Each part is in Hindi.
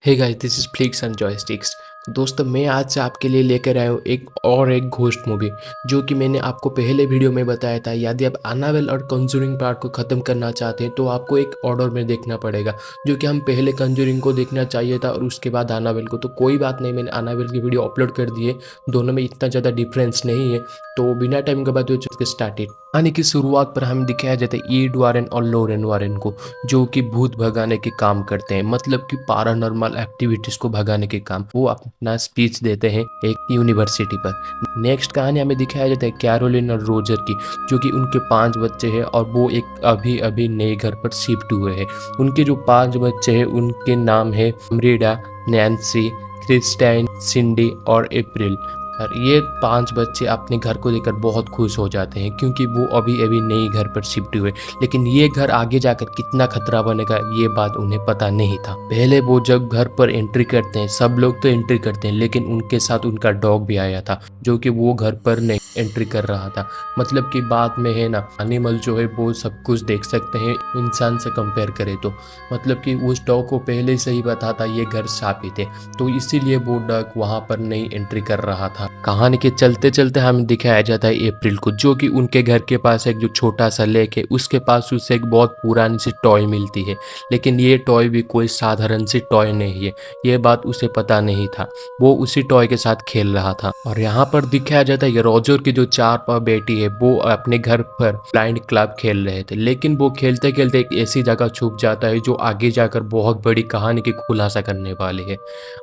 Hey guys, this is Flix and Joysticks. दोस्तों, मैं आज से आपके लिए लेकर आया हूँ एक घोस्ट मूवी जो कि मैंने आपको पहले वीडियो में बताया था। यदि आप एनाबेल और कंजूरिंग पार्ट को ख़त्म करना चाहते हैं तो आपको एक ऑर्डर में देखना पड़ेगा, जो कि हम पहले कंजूरिंग को देखना चाहिए था और उसके बाद एनाबेल को। तो कोई बात नहीं, मैंने एनाबेल की वीडियो अपलोड कर दी है। दोनों में इतना ज़्यादा डिफरेंस नहीं है। तो बिना टाइम के बाद स्टार्टेड आने की शुरुआत पर हम दिखाया जाता है ईड वारेन और लोरेन वारेन को, जो कि भूत भगाने के काम करते हैं, मतलब कि पैरानॉर्मल एक्टिविटीज को भगाने के काम। वो अपना स्पीच देते हैं एक यूनिवर्सिटी पर। नेक्स्ट कहानी हमें दिखाया जाता है कैरोलिन और रोजर की, जो कि उनके 5 बच्चे हैं और वो एक अभी अभी नए घर पर शिफ्ट हुए हैं। उनके जो 5 बच्चे हैं उनके नाम है अम्रीडा, नैन्सी, क्रिस्टाइन, सिंडी और अप्रैल। और ये 5 बच्चे अपने घर को देखकर बहुत खुश हो जाते हैं, क्योंकि वो अभी अभी नई घर पर शिफ्ट हुए। लेकिन ये घर आगे जाकर कितना खतरा बनेगा ये बात उन्हें पता नहीं था। पहले वो जब घर पर एंट्री करते हैं, सब लोग तो एंट्री करते हैं, लेकिन उनके साथ उनका डॉग भी आया था, जो कि वो घर पर नहीं एंट्री कर रहा था। मतलब कि बात में है ना, एनिमल जो है वो सब कुछ देख सकते हैं इंसान से कंपेयर करें तो। मतलब कि उस डॉग को पहले से ही पता था ये घर शापित है, तो इसीलिए वो डॉग वहां पर नहीं एंट्री कर रहा था। कहानी के चलते चलते हमें दिखाया जाता है अप्रैल को, जो कि उनके घर के पास एक जो छोटा सा लेक है उसके पास उसे एक बहुत पुरानी सी टॉय मिलती है। लेकिन ये टॉय भी कोई साधारण सी टॉय नहीं है, ये बात उसे पता नहीं था। वो उसी टॉय के साथ खेल रहा था। और यहाँ पर दिखाया जाता है कि रोजर की जो 4 बेटी है वो अपने घर पर ब्लाइंड क्लब खेल रहे थे, लेकिन वो खेलते खेलते एक ऐसी जगह छुप जाता है जो आगे जाकर बहुत बड़ी कहानी की खुलासा करने वाली है।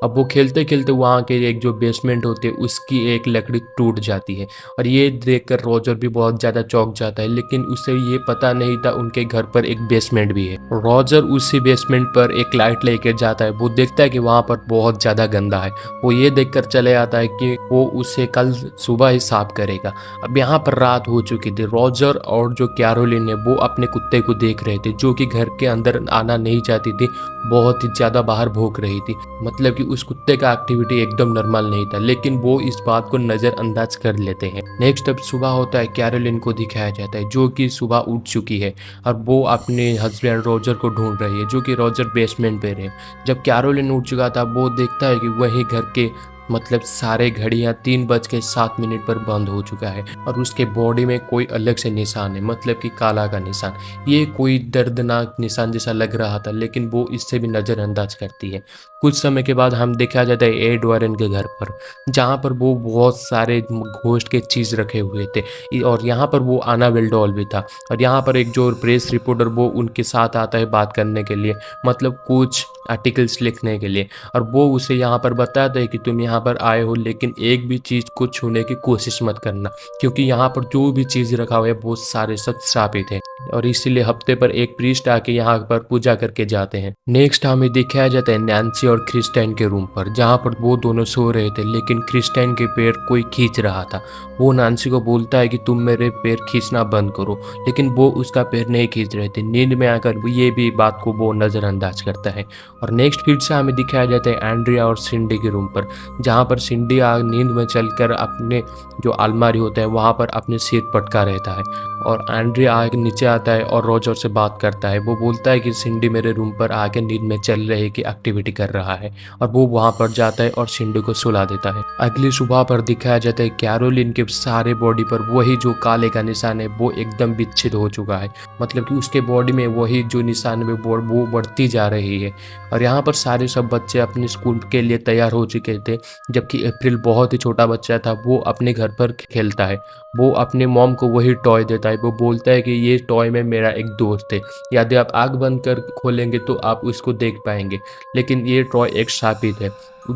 अब वो खेलते खेलते वहाँ के एक जो बेसमेंट होती है उसकी एक लकड़ी टूट जाती है, और ये देखकर रोजर भी बहुत ज़्यादा चौंक जाता है। लेकिन उसे ये पता नहीं था उनके घर पर एक बेसमेंट भी है। रोजर उसी बेसमेंट पर एक लाइट लेकर जाता है। वो देखता है कि वहाँ पर बहुत ज़्यादा गंदा है। वो ये देखकर चले आता है कि वो उसे कल सुबह ही साफ करेगा। अब यहाँ पर रात हो चुकी थी। रोजर और जो कैरोलिन है वो अपने कुत्ते को देख रहे थे, जो कि घर के अंदर आना नहीं चाहती थी, बहुत ही ज़्यादा बाहर भौंक रही थी। मतलब कि उस कुत्ते का एक्टिविटी एकदम नॉर्मल नहीं था, लेकिन वो इस बात को नज़रअंदाज कर लेते हैं। नेक्स्ट अब सुबह होता है, कैरोलिन को दिखाया जाता है जो कि सुबह उठ चुकी है और वो अपने हस्बैंड रोजर को ढूंढ रही है, जो कि रोजर बेसमेंट पे है। जब कैरोलिन उठ चुका था वो देखता है कि वही घर के मतलब सारे घड़ियां 3:07 पर बंद हो चुका है और उसके बॉडी में कोई अलग से निशान है, मतलब कि काला का निशान। ये कोई दर्दनाक निशान जैसा लग रहा था, लेकिन वो इससे भी नज़रअंदाज करती है। कुछ समय के बाद हम देखा जाता है एड वारेन के घर पर, जहाँ पर वो बहुत सारे घोस्ट के चीज़ रखे हुए थे, और यहाँ पर वो एनाबेल डॉल भी था। और यहाँ पर एक जो प्रेस रिपोर्टर वो उनके साथ आता है बात करने के लिए, मतलब कुछ आर्टिकल्स लिखने के लिए। और वो उसे यहाँ पर बताता है कि तुम यहाँ पर आए हो, लेकिन एक भी चीज़ को छूने की कोशिश मत करना, क्योंकि यहाँ पर जो भी चीज़ रखा हुआ है वो सारे सब श्रापित है। और इसीलिए हफ्ते पर एक प्रीस्ट आके यहाँ पर पूजा करके जाते हैं। नेक्स्ट हमें दिखाया जाता है नैन्सी और क्रिस्टाइन के रूम पर, जहाँ पर वो दोनों सो रहे थे, लेकिन क्रिस्टाइन के पैर कोई खींच रहा था। वो नैन्सी को बोलता है कि तुम मेरे पैर खींचना बंद करो, लेकिन वो उसका पैर नहीं खींच रहे थे। नींद में आकर वो ये भी बात को वो नज़रअंदाज करता है। और नेक्स्ट फिर से हमें दिखाया जाता है एंड्रिया और सिंडी के रूम पर, जहाँ पर सिंडी नींद में चलकर अपने जो अलमारी होता है वहाँ पर अपने सिर पटका रहता है। और एंड्रिया आगे नीचे आता है और रोजर से बात करता है। वो बोलता है कि सिंडी मेरे रूम पर आके नींद में चल रहे की एक्टिविटी कर रहा है, और वो वहाँ पर जाता है और सिंडी को सुला देता है। अगली सुबह पर दिखाया जाता है कैरोलिन के सारे बॉडी पर वही जो काले का निशान है वो एकदम विच्छेद हो चुका है, मतलब कि उसके बॉडी में वही जो निशान है वो बढ़ती जा रही है। और यहाँ पर सारे सब बच्चे अपने स्कूल के लिए तैयार हो चुके थे, जबकि अप्रैल बहुत ही छोटा बच्चा था, वो अपने घर पर खेलता है। वो अपने मॉम को वही टॉय देता है। वो बोलता है कि ये टॉय में मेरा एक दोस्त है, यदि आप आग बंद कर खोलेंगे तो आप उसको देख पाएंगे। लेकिन ये टॉय एक शापित है,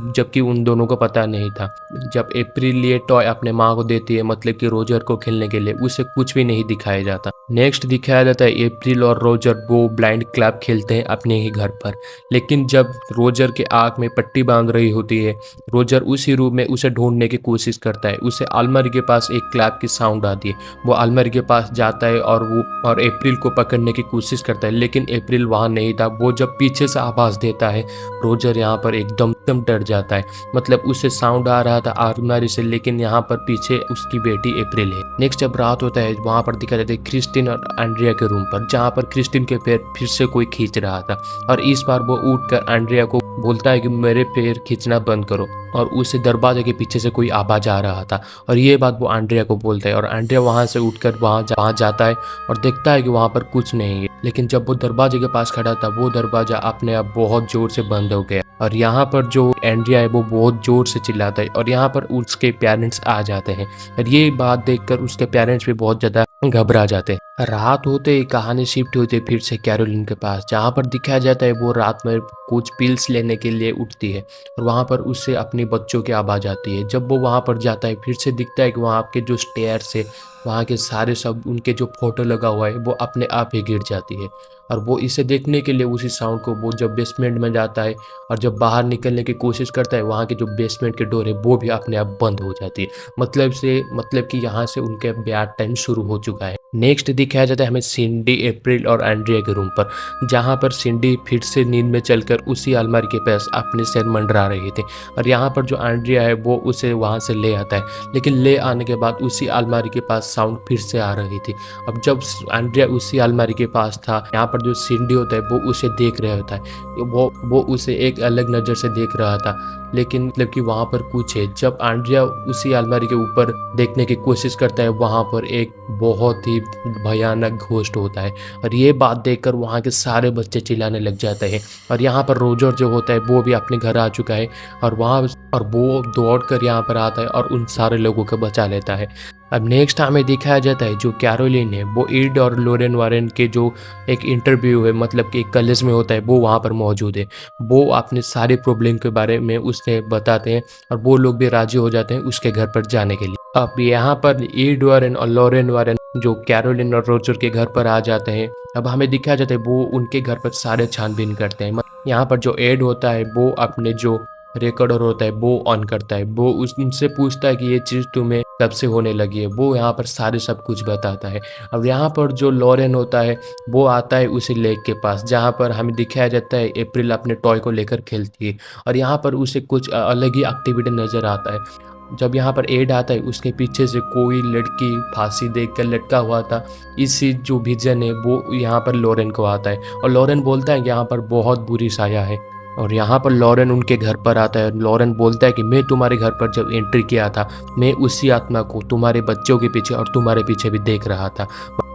जबकि उन दोनों को पता नहीं था। जब अप्रैल ये टॉय अपने माँ को देती है, मतलब कि रोजर को खेलने के लिए, उसे कुछ भी नहीं दिखाया जाता। नेक्स्ट दिखाया जाता है अप्रैल और रोजर वो ब्लाइंड क्लब खेलते हैं अपने ही घर पर। लेकिन जब रोजर के आँख में पट्टी बांध रही होती है, रोजर उसी रूम में उसे ढूंढने की कोशिश करता है। उसे अलमारी के पास एक क्लैप की साउंड आती है। वो अलमारी के पास जाता है और अप्रैल को पकड़ने की कोशिश करता है, लेकिन अप्रैल वहाँ नहीं था। वो जब पीछे से आवाज़ देता है, रोजर यहाँ पर एकदम एकदम डर जाता है। मतलब उसे साउंड आ रहा था अलमारी से, लेकिन यहाँ पर पीछे उसकी बेटी अप्रैल है। नेक्स्ट जब रात होता है वहाँ पर दिखा जाता है क्रिस्टिन और एंड्रिया के रूम पर, जहाँ पर क्रिस्टिन के पैर फिर से कोई खींच रहा था और इस बार वो उठकर एंड्रिया को बोलता है कि मेरे पैर खींचना बंद करो, और उसे दरवाजे के पीछे से कोई आवाज आ रहा था और ये बात वो एंड्रिया को बोलता है और एंड्रिया वहाँ से उठकर वहाँ जाता है और देखता है कि वहाँ पर कुछ नहीं है। लेकिन जब वो दरवाजे के पास खड़ा था वो दरवाजा अपने आप बहुत जोर से बंद हो गया और यहाँ पर जो एंड्रिया है वो बहुत जोर से चिल्लाता है और यहाँ पर उसके पेरेंट्स आ जाते हैं और ये बात देखकर उसके पेरेंट्स भी बहुत ज़्यादा घबरा जाते हैं। रात होते ही कहानी शिफ्ट होती है फिर से कैरोलिन के पास, जहाँ पर दिखाया जाता है वो रात में कुछ पिल्स लेने के लिए उठती है और वहाँ पर उससे अपने बच्चों की आवाज़ आती है। जब वो वहाँ पर जाता है फिर से दिखता है कि वहाँ के जो स्टेयर्स है वहाँ के सारे सब उनके जो फोटो लगा हुआ है वो अपने आप ही गिर जाती है और वो इसे देखने के लिए उसी साउंड को वो जब बेसमेंट में जाता है और जब बाहर निकलने की कोशिश करता है वहाँ के जो बेसमेंट के डोर है वो भी अपने आप बंद हो जाती है। मतलब कि यहाँ से उनके बैड टाइम शुरू हो चुका है। नेक्स्ट दिखाया जाता है हमें सिंडी, अप्रैल और एंड्रिया के रूम पर, जहाँ पर सिंडी फिर से नींद में चलकर उसी अलमारी के पास अपने सिर मंडरा रही थी और यहाँ पर जो एंड्रिया है वो उसे वहाँ से ले आता है, लेकिन ले आने के बाद उसी अलमारी के पास साउंड फिर से आ रही थी। अब जब एंड्रिया उसी अलमारी के पास था यहाँ पर जो सिंडी होता है वो उसे देख रहा होता है, वो उसे एक अलग नज़र से देख रहा था, लेकिन मतलब कि वहाँ पर कुछ है। जब एंड्रिया उसी अलमारी के ऊपर देखने की कोशिश करता है वहाँ पर एक बहुत ही भयानक घोस्ट होता है और ये बात देखकर वहाँ के सारे बच्चे चिल्लाने लग जाते हैं और यहाँ पर रोजर जो होता है वो भी अपने घर आ चुका है और वो दौड़ कर यहाँ पर आता है और उन सारे लोगों को बचा लेता है। अब नेक्स्ट हमें दिखाया जाता है जो कैरोलिन है वो ईड और लोरेन वारेन के जो एक इंटरव्यू है, मतलब कि एक कॉलेज में होता है, वो वहाँ पर मौजूद है। वो अपने सारे प्रॉब्लम के बारे में उसने बताते हैं और वो लोग भी राजी हो जाते हैं उसके घर पर जाने के लिए। अब यहाँ पर ईड वारेन और लोरेन वारेन जो कैरोलिन और रोजर के घर पर आ जाते हैं। अब हमें दिखाया जाता है वो उनके घर पर सारे छानबीन करते हैं। यहाँ पर जो एड होता है वो अपने जो रिकॉर्डर होता है वो ऑन करता है, वो उनसे पूछता है कि ये चीज़ तुम्हें कब से होने लगी है, वो यहाँ पर सारे सब कुछ बताता है। अब यहाँ पर जो लॉरेन होता है वो आता है उसी लेक के पास, जहाँ पर हमें दिखाया जाता है अप्रैल अपने टॉय को लेकर खेलती है और यहाँ पर उसे कुछ अलग ही एक्टिविटी नज़र आता है। जब यहाँ पर एड आता है उसके पीछे से कोई लड़की फांसी देकर लटका हुआ था, इसी जो विजन है वो यहाँ पर लॉरेन को आता है और लॉरेन बोलता है कि यहाँ पर बहुत बुरी साया है और यहाँ पर लॉरेन उनके घर पर आता है। लॉरेन बोलता है कि मैं तुम्हारे घर पर जब एंट्री किया था मैं उसी आत्मा को तुम्हारे बच्चों के पीछे और तुम्हारे पीछे भी देख रहा था,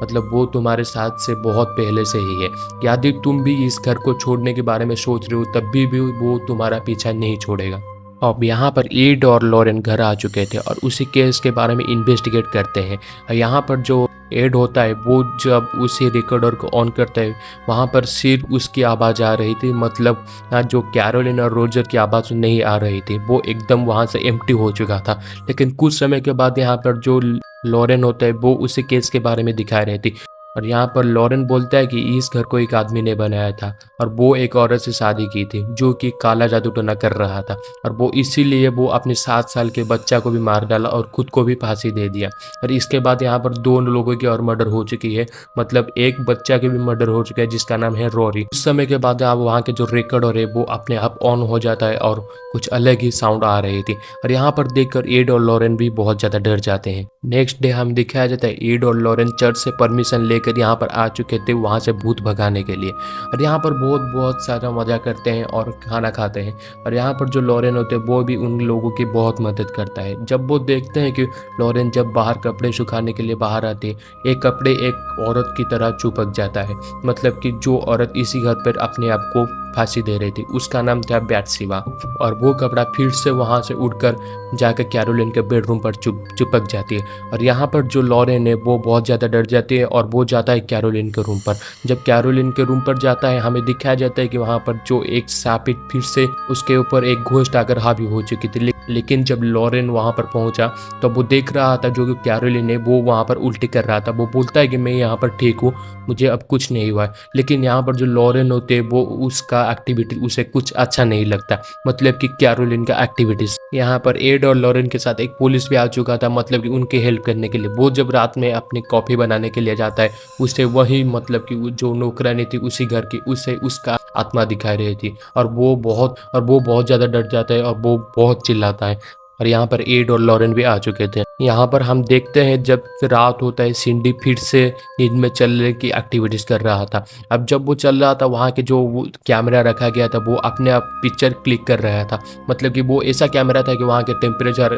मतलब वो तुम्हारे साथ से बहुत पहले से ही है। यदि तुम भी इस घर को छोड़ने के बारे में सोच रहे हो तब भी वो तुम्हारा पीछा नहीं छोड़ेगा। अब यहाँ पर ईड और लॉरेन घर आ चुके थे और उसी केस के बारे में इन्वेस्टिगेट करते हैं। यहाँ पर जो एड होता है वो जब उसी रिकॉर्डर को ऑन करता है वहाँ पर सिर्फ उसकी आवाज़ आ रही थी, मतलब जो कैरोलिन और रोजर की आवाज़ नहीं आ रही थी, वो एकदम वहाँ से एम्प्टी हो चुका था। लेकिन कुछ समय के बाद यहाँ पर जो लॉरेन होता है वो उसी केस के बारे में दिखा रही थी और यहाँ पर लॉरेन बोलता है कि इस घर को एक आदमी ने बनाया था और वो एक औरत से शादी की थी जो कि काला जादू टोना कर रहा था और वो इसीलिए वो अपने 7 साल के बच्चा को भी मार डाला और खुद को भी फांसी दे दिया। और इसके बाद यहाँ पर 2 लोगों की और मर्डर हो चुकी है, मतलब एक बच्चा की भी मर्डर हो चुका है जिसका नाम है रोरी। उस समय के बाद आप वहाँ के जो रिकॉर्डर है वो अपने आप ऑन हो जाता है और कुछ अलग ही साउंड आ रही थी और यहाँ पर देखकर एड और लॉरेन भी बहुत ज़्यादा डर जाते हैं। नेक्स्ट डे हम दिखाया जाता है एड और लॉरेन चर्च से परमिशन लेकर यहाँ पर आ चुके थे वहाँ से भूत भगाने के लिए और यहाँ पर बहुत सारा मजा करते हैं और खाना खाते हैं और यहाँ पर जो लॉरेन होते हैं वो भी उन लोगों की बहुत मदद करता है। जब वो देखते हैं कि लॉरेन जब बाहर कपड़े सुखाने के लिए बाहर आती है एक कपड़े एक औरत की तरह चिपक जाता है, मतलब कि जो औरत इसी घर पर अपने आप को फांसी दे रही थी उसका नाम था बैटसिवा और वो कपड़ा फिर से वहाँ से उड़कर जाकर कैरोलिन के बेडरूम पर चिपक जाती है और यहाँ पर जो लॉरेन है वो बहुत ज़्यादा डर जाती है और वो जाता है कैरोलिन के रूम पर। जब कैरोलिन के रूम पर जाता है हमें दिखाया जाता है कि वहाँ पर जो एक सापित फिर से उसके ऊपर एक घोस्ट आकर हावी हो चुकी थी, लेकिन जब लॉरेन वहाँ पर पहुँचा तो वो देख रहा था जो कि कैरोलिन है वो वहाँ पर उल्टी कर रहा था। वो बोलता है कि मैं यहाँ पर ठीक हूँ, मुझे अब कुछ नहीं हुआ है। लेकिन यहाँ पर जो लॉरेन होते हैं वो उसका एक्टिविटी उसे कुछ अच्छा नहीं लगता, मतलब कि कैरोलिन का एक्टिविटीज़। यहाँ पर एड और लॉरेन के साथ एक पुलिस भी आ चुका था, मतलब कि उनकी हेल्प करने के लिए। वो जब रात में अपनी कॉफ़ी बनाने के लिए जाता है, उसे वही मतलब कि जो नौकरानी थी उसी घर की, उसे उसका आत्मा दिखाई रही थी और वो बहुत ज़्यादा डर जाता है और वो बहुत चिल्लाता है। और यहाँ पर एड और लॉरेन भी आ चुके थे। यहाँ पर हम देखते हैं जब रात होता है, सिंडी फिर से नींद में चलने की एक्टिविटीज़ कर रहा था। अब जब वो चल रहा था, वहाँ के जो वो कैमरा रखा गया था वो अपने आप पिक्चर क्लिक कर रहा था। मतलब कि वो ऐसा कैमरा था कि वहाँ के टेम्परेचर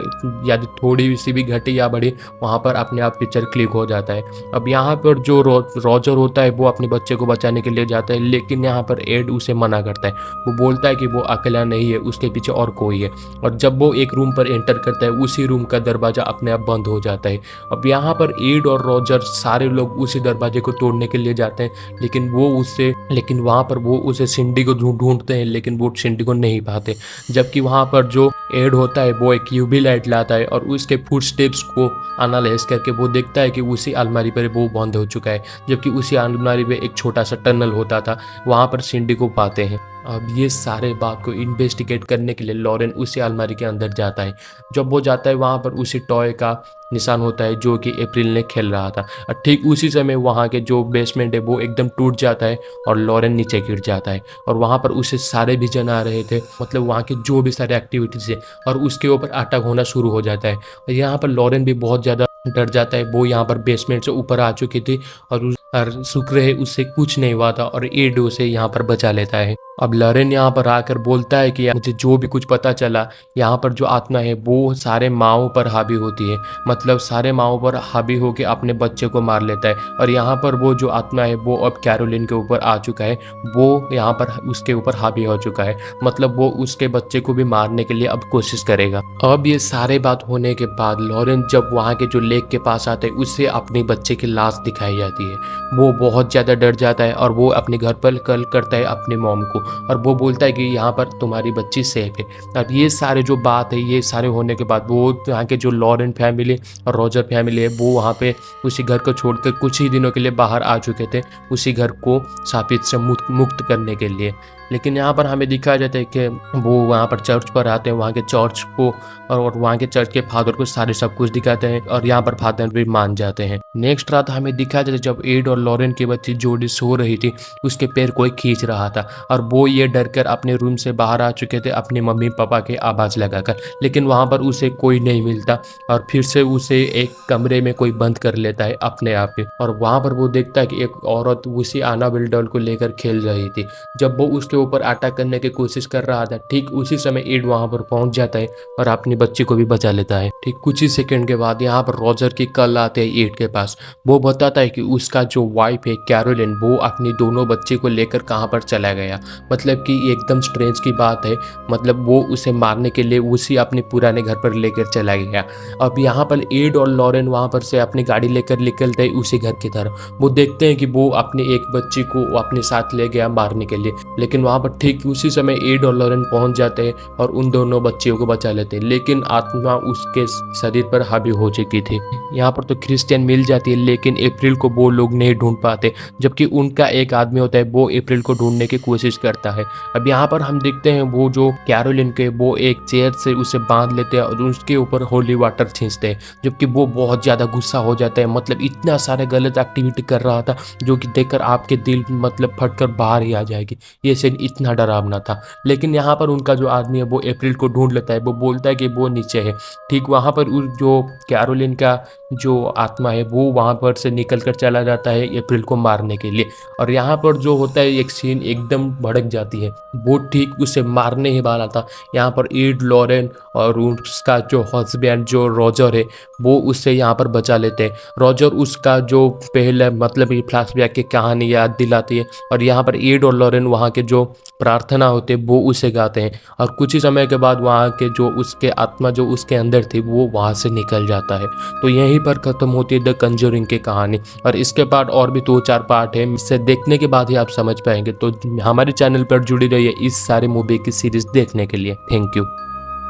यदि थोड़ी सी भी घटी या बढ़ी, वहाँ पर अपने आप पिक्चर क्लिक हो जाता है। अब यहाँ पर जो रॉजर होता है वो अपने बच्चे को बचाने के लिए जाता है, लेकिन यहाँ पर एड उसे मना करता है। वो बोलता है कि वो अकेला नहीं है, उसके पीछे और कोई है। और जब वो एक रूम पर एंटर करता है, उसी रूम का दरवाजा अपने आप बंद हो जाता है। अब यहाँ पर एड और रॉजर सारे लोग उसी दरवाजे को तोड़ने के लिए जाते हैं, लेकिन वहाँ पर वो उसे सिंडी को ढूंढते हैं, लेकिन वो सिंडी को नहीं पाते। जबकि वहाँ पर जो एड होता है वो एक यूवी लाइट लाता है और उसके फुटस्टेप्स को एनालाइज करके वो देखता है कि उसी अलमारी पर वो बंद हो चुका है, जबकि उसी अलमारी में एक छोटा सा टनल होता था। वहाँ पर सिंडी को पाते हैं। अब ये सारे बात को इन्वेस्टिगेट करने के लिए लॉरेन उसी अलमारी के अंदर जाता है। जब वो जाता है, वहाँ पर उसी टॉय का निशान होता है जो कि अप्रैल ने खेल रहा था। और ठीक उसी समय वहाँ के जो बेसमेंट है वो एकदम टूट जाता है और लॉरेन नीचे गिर जाता है। और वहाँ पर उसे सारे विजन आ रहे थे, मतलब वहाँ की जो भी सारे एक्टिविटीज़ है, और उसके ऊपर अटैक होना शुरू हो जाता है। और यहाँ पर लॉरेन भी बहुत ज़्यादा डर जाता है। वो यहाँ पर बेसमेंट से ऊपर आ चुकी थी और शुक्र है उससे कुछ नहीं हुआ था और एड उसे यहाँ पर बचा लेता है। अब लॉरेन यहाँ पर आकर बोलता है कि मुझे जो भी कुछ पता चला, यहाँ पर जो आत्मा है वो सारे माओ पर हावी होती है, मतलब सारे माओ पर हावी होकर अपने बच्चे को मार लेता है। और यहाँ पर वो जो आत्मा है वो अब कैरोलिन के ऊपर आ चुका है, वो यहाँ पर उसके ऊपर हावी हो चुका है, मतलब वो उसके बच्चे को भी मारने के लिए अब कोशिश करेगा। अब ये सारे बात होने के बाद लॉरेन जब वहाँ के जो लेक के पास आते हैं, उससे अपने बच्चे की लाश दिखाई जाती है। वो बहुत ज़्यादा डर जाता है और वो अपने घर पर कॉल करता है अपनी मॉम को, और वो बोलता है कि यहाँ पर तुम्हारी बच्ची सेफ है। अब ये सारे जो बात है, ये सारे होने के बाद वो यहाँ के जो लॉरेन फैमिली और रॉजर फैमिली है वो वहाँ पे उसी घर को छोड़कर कुछ ही दिनों के लिए बाहर आ चुके थे, उसी घर को शापित से मुक्त करने के लिए। लेकिन यहाँ पर हमें दिखाया जाता है कि वो वहाँ पर चर्च पर आते हैं, वहाँ के चर्च को और वहाँ के चर्च के फादर को सारे सब कुछ दिखाते हैं और यहाँ पर फादर भी मान जाते हैं। नेक्स्ट रात हमें दिखाया जाता है जब एड और लॉरेन की बच्ची जोडी सो रही थी, उसके पैर कोई खींच रहा था और वो ये डर कर अपने रूम से बाहर आ चुके थे अपने मम्मी पापा के आवाज़ लगाकर, लेकिन वहाँ पर उसे कोई नहीं मिलता और फिर से उसे एक कमरे में कोई बंद कर लेता है अपने आप ही। और वहाँ पर वो देखता है कि एक औरत उसी एनाबेल डॉल को लेकर खेल रही थी। जब वो उसके ऊपर अटैक करने की कोशिश कर रहा था, ठीक उसी समय एड वहाँ पर पहुँच जाता है और अपनी बच्ची को भी बचा लेता है। ठीक कुछ ही सेकंड के बाद यहाँ पर रॉजर की कॉल आते हैं एड के पास। वो बताता है कि उसका जो वाइफ है कैरोलिन, वो अपनी दोनों बच्चे को लेकर कहाँ पर चला गया। मतलब कि एकदम स्ट्रेंज की बात है, मतलब वो उसे मारने के लिए उसी अपने पुराने घर पर लेकर चला गया। अब यहाँ पर एड और लॉरेन वहाँ पर से अपनी गाड़ी लेकर निकलते हैं उसी घर की तरफ। वो देखते हैं कि वो अपने एक बच्ची को अपने साथ ले गया मारने के लिए, लेकिन वहाँ पर ठीक उसी समय एड और लॉरेन पहुँच जाते हैं और उन दोनों बच्चियों को बचा लेते हैं, लेकिन आत्मा उसके शरीर पर हावी हो चुकी थी। यहाँ पर तो क्रिस्टियन मिल जाती है, लेकिन अप्रैल को वो लोग नहीं ढूंढ पाते, जबकि उनका एक आदमी होता है वो अप्रैल को ढूंढने की कोशिश करता है। अब यहाँ पर हम देखते हैं वो जो कैरोलिन के वो एक चेयर से उसे बांध लेते हैं और उसके ऊपर होली वाटर छींचते हैं, जबकि वो बहुत ज़्यादा गुस्सा हो जाता है, मतलब इतना सारे गलत एक्टिविटी कर रहा था जो कि देखकर आपके दिल मतलब फटकर बाहर ही आ जाएगी। ये सीन इतना डरावना था। लेकिन यहाँ पर उनका जो आदमी है वो अप्रैल को ढूंढ लेता है, वो बोलता है कि वो नीचे है। ठीक वहाँ पर उस जो कैरोलिन का जो आत्मा है वो वहाँ पर से निकल कर चला जाता है अप्रैल को मारने के लिए। और यहाँ पर जो होता है एक सीन एकदम भड़क जाती है, वो ठीक उसे मारने ही वाला था। यहाँ पर एड, लॉरेन और उसका जो हस्बैंड जो रॉजर है वो उससे यहाँ पर बचा लेते हैं। रॉजर उसका जो पहले मतलब ये फ्लैशबैक की कहानी याद दिलाती है और यहाँ पर एड और लॉरेन वहाँ के जो प्रार्थना होते हैं वो उसे गाते हैं और कुछ ही समय के बाद वहाँ के जो उसके आत्मा जो उसके अंदर थी वो वहाँ से निकल जाता है। तो यहीं पर ख़त्म होती है द कंजरिंग की कहानी, और इसके बाद और भी 2-4 पार्ट है, इससे देखने के बाद ही आप समझ पाएंगे। तो हमारे चैनल पर जुड़ी रहिए इस सारे मूवी की सीरीज़ देखने के लिए। Thank you.